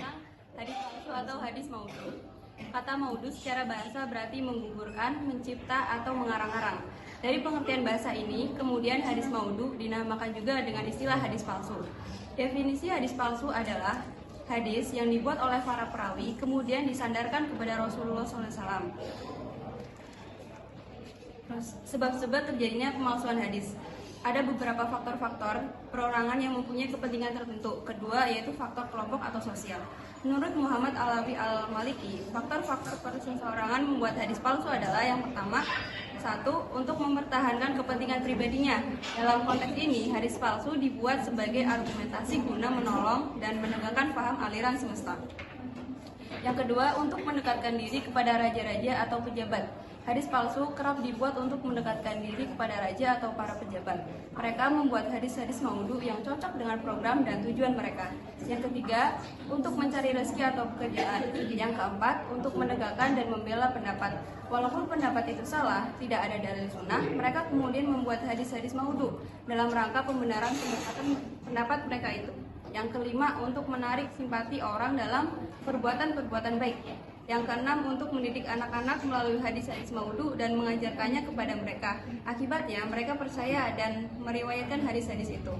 tentang hadis palsu atau hadis maudhu. Kata maudhu secara bahasa berarti menggugurkan, mencipta, atau mengarang-arang. Dari pengertian bahasa ini, kemudian hadis maudhu dinamakan juga dengan istilah hadis palsu. Definisi hadis palsu adalah hadis yang dibuat oleh para perawi kemudian disandarkan kepada Rasulullah SAW. Sebab-sebab terjadinya pemalsuan hadis. Ada beberapa faktor-faktor perorangan yang mempunyai kepentingan tertentu. Kedua yaitu faktor kelompok atau sosial. Menurut Muhammad Alawi Al-Maliki, faktor-faktor perseorangan membuat hadis palsu adalah yang pertama, satu, untuk mempertahankan kepentingan pribadinya. Dalam konteks ini, hadis palsu dibuat sebagai argumentasi guna menolong dan menegakkan paham aliran semesta. Yang kedua, untuk mendekatkan diri kepada raja-raja atau pejabat. Hadis palsu kerap dibuat untuk mendekatkan diri kepada raja atau para pejabat. Mereka membuat hadis-hadis maudhu yang cocok dengan program dan tujuan mereka. Yang ketiga, untuk mencari rezeki atau pekerjaan. Yang keempat, untuk menegakkan dan membela pendapat. Walaupun pendapat itu salah, tidak ada dalil sunnah, mereka kemudian membuat hadis-hadis maudhu dalam rangka pembenaran pendapat mereka itu. Yang kelima, untuk menarik simpati orang dalam perbuatan-perbuatan baik. Yang keenam, untuk mendidik anak-anak melalui hadis-hadis maudhu dan mengajarkannya kepada mereka. Akibatnya, mereka percaya dan meriwayatkan hadis-hadis itu.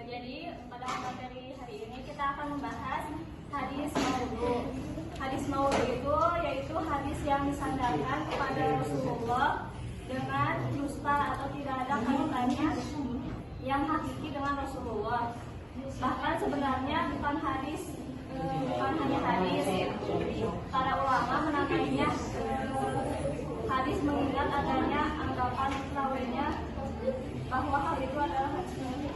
Jadi, pada materi hari ini kita akan membahas hadis maudhu. Hadis maudhu itu yaitu hadis yang disandarkan kepada Rasulullah dengan dusta atau tidak ada kaitannya yang hakiki dengan Rasulullah. Bahkan sebenarnya bukan hanya hadis, para ulama menamainya hadis mengingat adanya anggapan lainnya bahwa hal itu adalah hadis maudhu.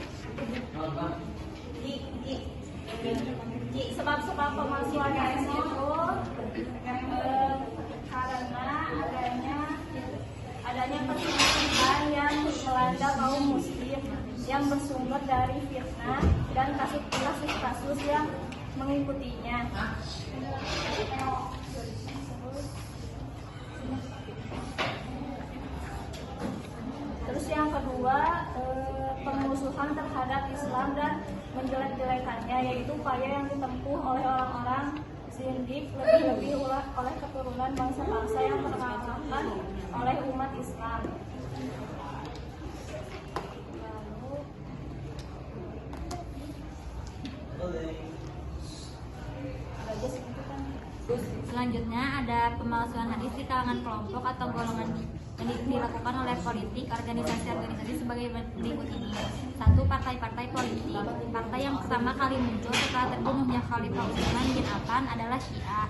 Sebab-sebab pemalsuan hadis itu karena adanya perselisihan yang melanda kaum muslim yang bersumber dari fitnah dan kasus-kasus yang mengikutinya. Terus yang kedua, pemusuhan terhadap Islam dan menjelek-jelekannya, yaitu upaya yang ditempuh oleh orang-orang zindik, lebih-lebih oleh keturunan bangsa-bangsa yang terkalahkan oleh umat Islam. Selanjutnya ada pemalsuan hadis di kalangan kelompok atau golongan yang dilakukan oleh politik, organisasi sebagai berikut ini. 1. Partai-partai politik. Partai yang pertama kali muncul setelah terbunuhnya Khalifah Utsman bin Affan adalah Syiah,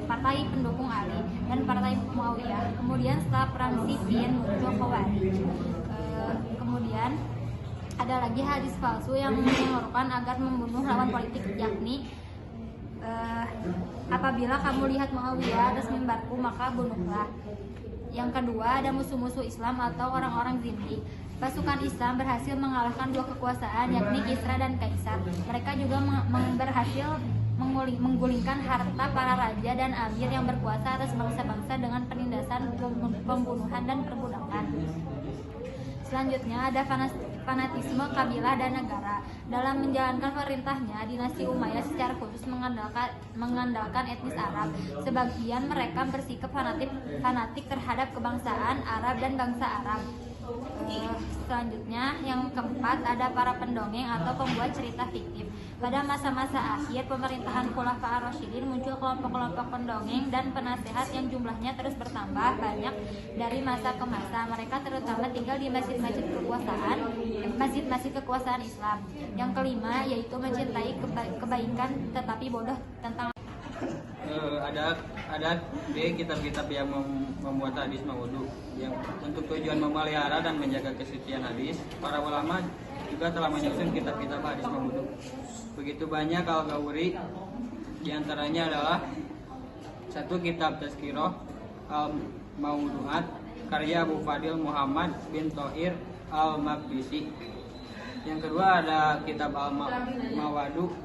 partai pendukung Ali, dan partai Muawiyah. Kemudian setelah perang Siffin muncul Khawarij. Kemudian ada lagi hadis palsu yang menyerukan agar membunuh lawan politik, yakni apabila kamu lihat Muawiyah atas mimbarku maka bunuhlah. Yang kedua ada musuh-musuh Islam atau orang-orang zindik. Pasukan Islam berhasil mengalahkan dua kekuasaan, yakni Kisra dan Kaisar. Mereka juga berhasil menggulingkan harta para raja dan amir yang berkuasa atas bangsa-bangsa dengan penindasan, pembunuhan, dan perbudakan. Selanjutnya ada fanatisme kabilah dan negara. Dalam menjalankan perintahnya, dinasti Umayyah secara khusus mengandalkan etnis Arab. Sebagian mereka bersikap fanatik terhadap kebangsaan Arab dan bangsa Arab. Selanjutnya yang keempat ada para pendongeng atau pembuat cerita fiktif. Pada masa-masa akhir pemerintahan Khulafaur Rasyidin muncul kelompok-kelompok pendongeng dan penasehat yang jumlahnya terus bertambah banyak dari masa ke masa. Mereka terutama tinggal di masjid-masjid kekuasaan Islam. Yang kelima yaitu mencintai kebaikan tetapi bodoh tentang ada kitab-kitab yang membuat hadis maudhu yang untuk tujuan memelihara dan menjaga kesucian hadis. Para ulama juga telah menyusun kitab-kitab hadis maudhu. Begitu banyak al-Ghawri, diantaranya adalah 1. Kitab Tazkirah al-Maudhu'at karya Abu Fadil Muhammad bin Thohir al-Maqdisi. Yang kedua ada kitab al-Mawadu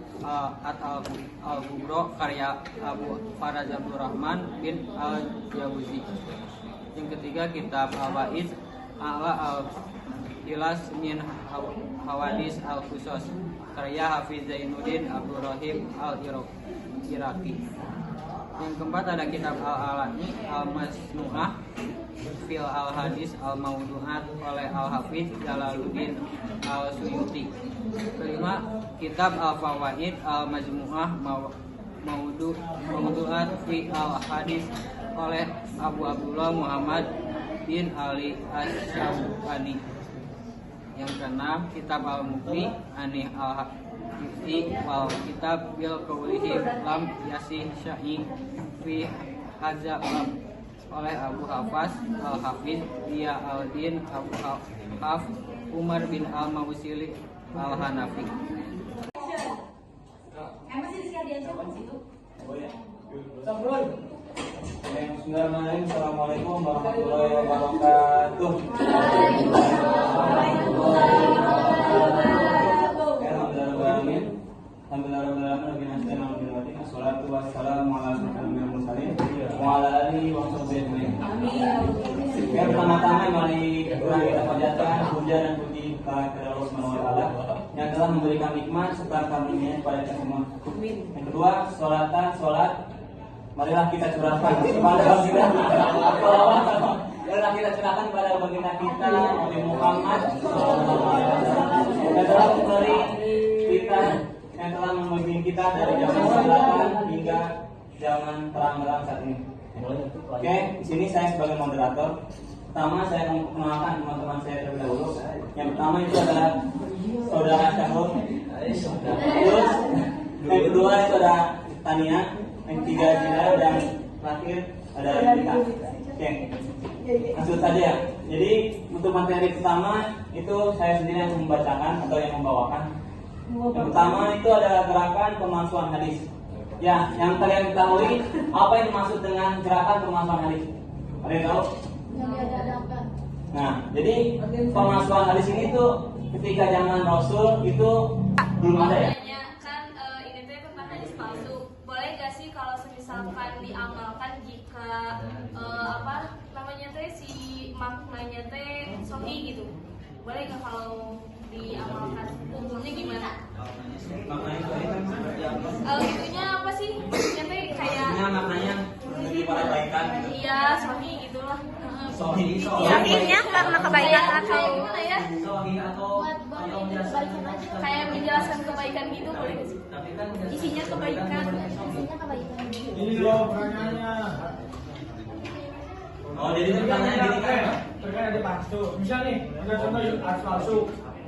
al-Kubro karya Abu Faraz Abdurrahman bin al-Jawzi. Yang ketiga kitab al-Ba'is ala Ikhtilas min Hawadis al-Khusus karya Hafiz Zainuddin Abdul Rahim al-Iraqi. Yang keempat ada kitab Al-Alani Al-Masnu'ah Fil Al-Hadis Al-Mawdu'at oleh Al-Hafiz Jalaluddin Al-Suyuti. Kelima, kitab Al-Fawaid Al-Majmu'ah Mawdu'at Fi Al-Hadis oleh Abu Abdullah Muhammad bin Ali Asy-Syawkani. Yang keenam, kitab Al-Muqni Ani Al-Hifzi wal kitab bil qawlihi lam yasih syai fi hadza oleh Abu Hafaz Al-Hafiz Dia Al-Din Abu Haf Umar bin Al-Mawsili Al-Hanafi. Bismillahirrahmanirrahim. Assalamualaikum warahmatullahi wabarakatuh. Assalatu wassalamu ala asyrofil mursalin wa ala alihi wa sahbihi ajmain. Amin. Pertama-tama mari kita panjatkan puja dan puji kepada Allah Subhanahu wa taala yang telah memberikan nikmat serta karunia kepada kita semua. Yang kedua, salat marilah kita curahkan kepada baginda marilah kita curahkan kepada baginda kita Nabi Muhammad yang telah memberi kita, yang telah membimbing kita dari zaman kegelapan hingga zaman terang-terang saat ini. Oke, di sini saya sebagai moderator. Pertama saya akan memperkenalkan teman-teman saya terlebih dahulu. Yang pertama itu adalah saudara Syahrul. Terus yang kedua itu ada Tania. Yang ketiga Zila, dan terakhir ada Rika. Oke, langsung saja ya. Jadi untuk materi pertama itu saya sendiri yang membacakan atau yang membawakan. Yang pertama itu ada gerakan pemalsuan hadis. Ya, yang kalian ketahui apa yang dimaksud dengan gerakan pemalsuan hadis? Ada yang tahu? Nah, jadi pemalsuan hadis ini tuh ketika zaman Rasul itu belum ada ya. Ini tuh tentang hadis palsu. Boleh gak sih kalau misalkan diamalkan jika apa namanya teh si maknanya teh sahih gitu? Boleh gak kalau diamalkan? Hukumnya gimana? Itunya apa sih? Maksudnya teh kayak Maknanya menuju pada kebaikan. iya sahih gitulah. Akhirnya karena kebaikan atau Gimana ya? Kayak menjelaskan kebaikan gitu boleh gak sih? isinya kebaikan. Ini loh pertanyaannya. Oh, jadi pertanyaannya gini kan? Terkait ada palsu. Misal nih, ada contoh hadis palsu.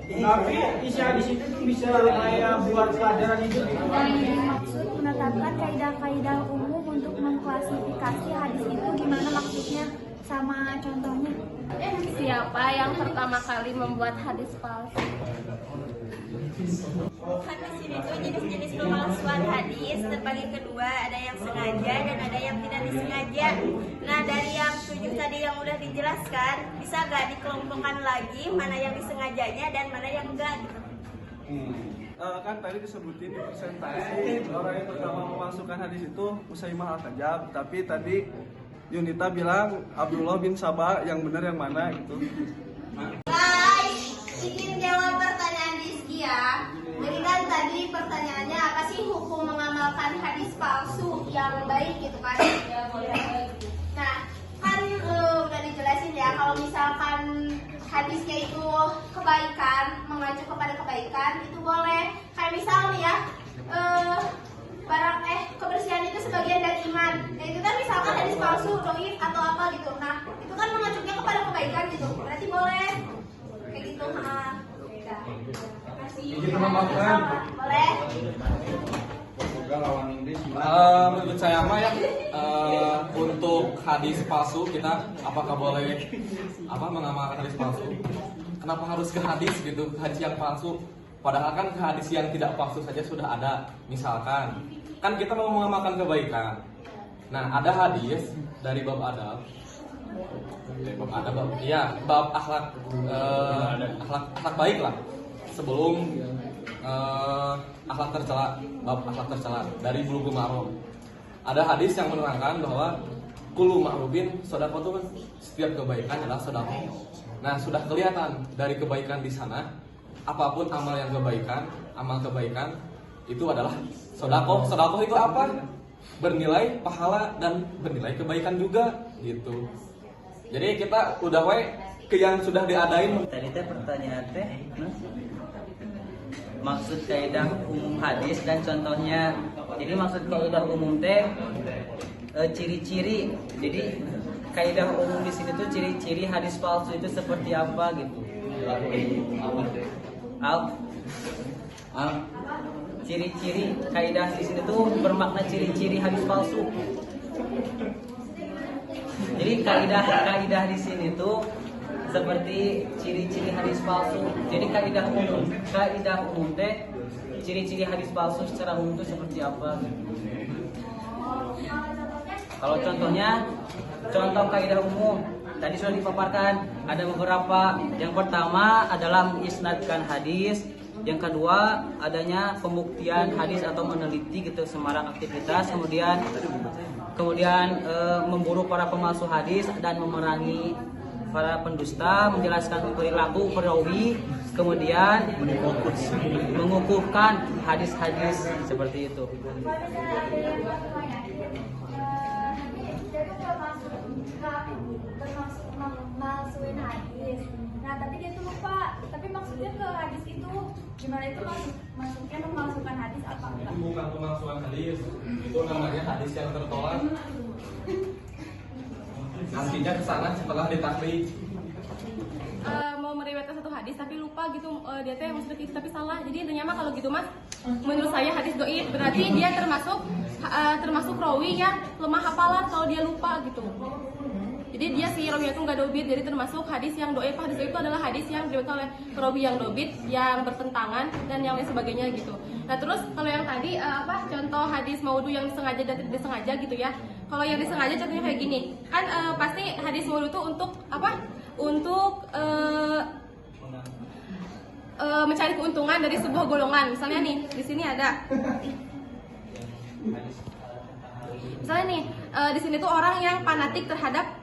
Tapi isi hadis itu tuh bisa kayak buat pelajaran hidup gitu. Maksud menetapkan kaidah-kaidah umum untuk mengklasifikasi hadis itu gimana maksudnya sama contohnya. Siapa yang pertama kali membuat hadis palsu? Hadis ini tuh jenis-jenis pemalsuan hadis terbagi kedua, ada yang sengaja dan ada yang tidak disengaja. Nah, dari yang 7 tadi yang udah dijelaskan, bisa gak dikelompokkan lagi mana yang disengajanya dan mana yang enggak gitu? Kan tadi disebutin di presentasi orang yang pertama memasukkan hadis itu Usaimah Al-Kajab, tapi tadi Yunita bilang Abdullah bin Sabah, yang benar yang mana gitu. Guys, ingin jawab pertanyaan Rizky ya. Jadi kan tadi pertanyaannya apa sih hukum mengamalkan hadis palsu yang baik gitu kan? Nah, kan udah dijelasin ya kalau misalkan hadisnya itu kebaikan, mengacu kepada kebaikan itu boleh. Kayak misal nih ya, kebersihan itu sebagian dari iman. Nah itu kan misalkan hadis palsu, doif atau apa gitu. Nah itu kan mengacunya kepada kebaikan gitu. Berarti boleh kayak gitu. Boleh. Menurut saya mah ya untuk hadis palsu kita apakah boleh mengamalkan hadis palsu? Kenapa harus ke hadis gitu, hadis yang palsu? Padahal kan ke hadis yang tidak palsu saja sudah ada. Misalkan kan kita mau mengamalkan kebaikan. Nah, ada hadis dari bab adab. Bab akhlak akhlak baik lah. Sebelum akhlak tercela, bab akhlak tercela dari Bulughul Maram. Ada hadis yang menerangkan bahwa kullu ma'rufin shadaqatun, setiap kebaikan adalah sedekah. Nah, sudah kelihatan dari kebaikan di sana, apapun amal kebaikan itu adalah sedekah. Sedekah itu apa? Bernilai pahala dan bernilai kebaikan juga gitu. Jadi kita udah ke yang sudah diadain. Tadi teh pertanyaan teh maksud kaidah umum hadis dan contohnya. Jadi maksud kaidah umum teh ciri-ciri. Jadi kaidah umum di sini tuh ciri-ciri hadis palsu itu seperti apa gitu. Ciri-ciri kaidah di sini tuh bermakna ciri-ciri hadis palsu. Jadi kaidah di sini tuh seperti ciri-ciri hadis palsu. Jadi kaidah umum teh ciri-ciri hadis palsu secara umum itu seperti apa? Kalau contoh kaidah umum tadi sudah dipaparkan, ada beberapa. Yang pertama adalah mengisnadkan hadis. Yang kedua adanya pembuktian hadis atau meneliti gitu semarang aktivitas. Kemudian memburu para pemalsu hadis dan memerangi para pendusta, menjelaskan perilaku perawi, kemudian mengukuhkan hadis-hadis seperti itu. Malsuin hadis. Nah, tapi dia tuh lupa. Tapi maksudnya ke hadis itu gimana itu maksudnya memalsukan hadis apa enggak? Bukan pemalsuan hadis, itu namanya hadis yang tertolak. Artinya kesana setelah ditaklid. Mau meriwayatkan satu hadis tapi lupa gitu, dia teh maksudnya itu tapi salah. Jadi intinya mah kalau gitu mas, menurut saya hadis dhaif berarti dia termasuk rawi yang lemah hafalan kalau dia lupa gitu. Jadi dia si rawi itu nggak dobit, jadi termasuk hadis yang dhaif. Hadis dhaif itu adalah hadis yang diriwayatkan oleh rawi yang dobit, yang bertentangan dan yang lain sebagainya gitu. Nah terus kalau yang tadi contoh hadis maudhu yang disengaja dan tidak disengaja gitu ya. Kalau yang disengaja contohnya kayak gini, kan pasti hadis maudhu itu untuk apa? Untuk mencari keuntungan dari sebuah golongan. Misalnya nih, di sini ada. Misalnya nih, di sini tuh orang yang fanatik terhadap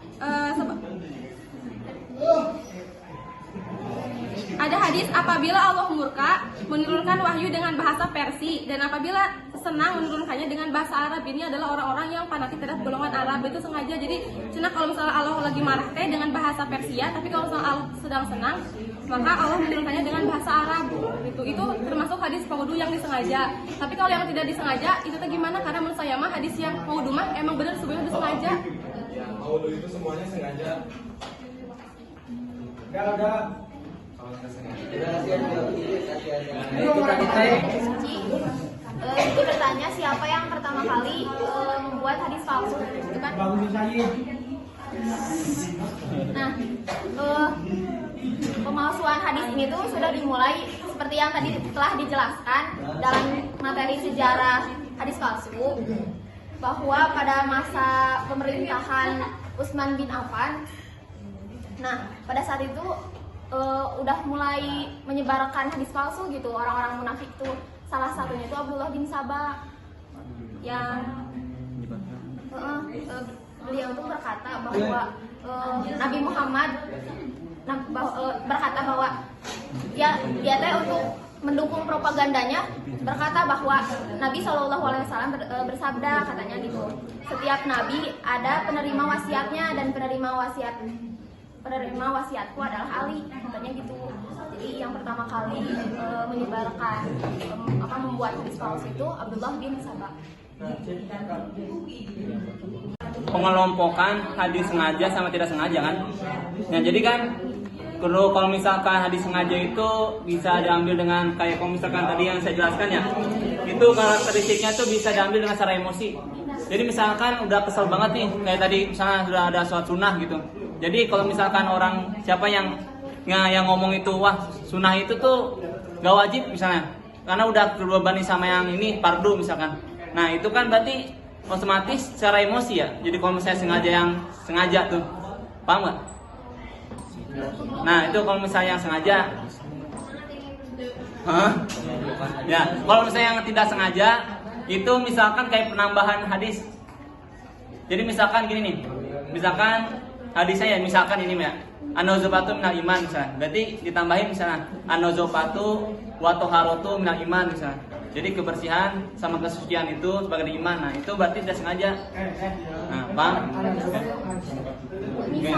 ada hadis apabila Allah murka menurunkan wahyu dengan bahasa Persia, dan apabila senang menurunkannya dengan bahasa Arab. Ini adalah orang-orang yang fanatik terhadap golongan Arab, itu sengaja. Jadi cina kalau misalnya Allah lagi marah teh dengan bahasa Persia, tapi kalau misalnya Allah sedang senang maka Allah menurunkannya dengan bahasa Arab gitu. Itu termasuk hadis maudhu yang disengaja. Tapi kalau yang tidak disengaja itu teh gimana? Karena menurut saya mah hadis yang maudhu mah emang benar sebenarnya disengaja. Maudhu itu semuanya sengaja. Udah. Itu bertanya siapa yang pertama kali membuat hadis palsu, itu kan? Nah, pemalsuan hadis ini tuh sudah dimulai seperti yang tadi telah dijelaskan dalam materi sejarah hadis palsu, bahwa pada masa pemerintahan Utsman bin Affan, nah pada saat itu udah mulai menyebarkan hadis palsu gitu. Orang-orang munafik tuh, salah satunya itu Abdullah bin Sabah yang beliau tuh berkata bahwa Nabi Muhammad berkata bahwa dia teh untuk mendukung propagandanya berkata bahwa Nabi SAW bersabda, katanya gitu, setiap nabi ada penerima wasiatnya dan penerima wasiatku adalah Ali, katanya gitu. Jadi yang pertama kali menyebarkan membuat hadis palsu itu Abdullah bin Sabah. Pengelompokan hadis sengaja sama tidak sengaja kan. Nah jadi kan kalau misalkan hadis sengaja itu bisa diambil dengan kayak kalau misalkan tadi yang saya jelaskan ya, itu karakteristiknya tuh bisa diambil dengan secara emosi. Jadi misalkan udah kesel banget nih, kayak tadi misalnya sudah ada sholat sunnah gitu. Jadi kalau misalkan orang siapa yang ngomong itu, wah sunnah itu tuh gak wajib misalnya, karena udah terbebani sama yang ini fardu misalkan. Nah itu kan berarti otomatis secara emosi ya. Jadi kalau misalnya sengaja tuh, paham gak? Nah itu kalau misalnya yang sengaja, ya kalau misalnya yang tidak sengaja itu misalkan kayak penambahan hadis. Jadi misalkan gini nih, misalkan hadisnya ya misalkan ini ya, anozopatu minal iman misalnya. Berarti ditambahin misalnya anozopatu wa toharotu minal iman misalnya. Jadi kebersihan sama kesucian itu sebagai iman. Nah, itu berarti tidak sengaja. Nah, paham? Oke.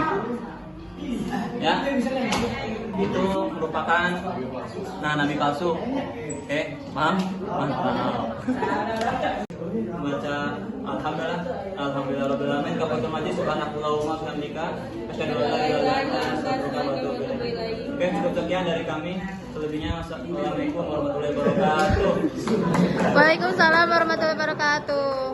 Ya. Itu merupakan nabi palsu. Oke, paham? Mantap. Baca alhamdulillah rabbil alamin kafatul majlis subhanakallahumma wa bihamdika asyhadu an la ilaha illa anta astaghfiruka wa atubu ilaik. Oke, cukup sekian dari kami. Selebihnya assalamualaikum warahmatullahi wabarakatuh. Waalaikumsalam warahmatullahi wabarakatuh.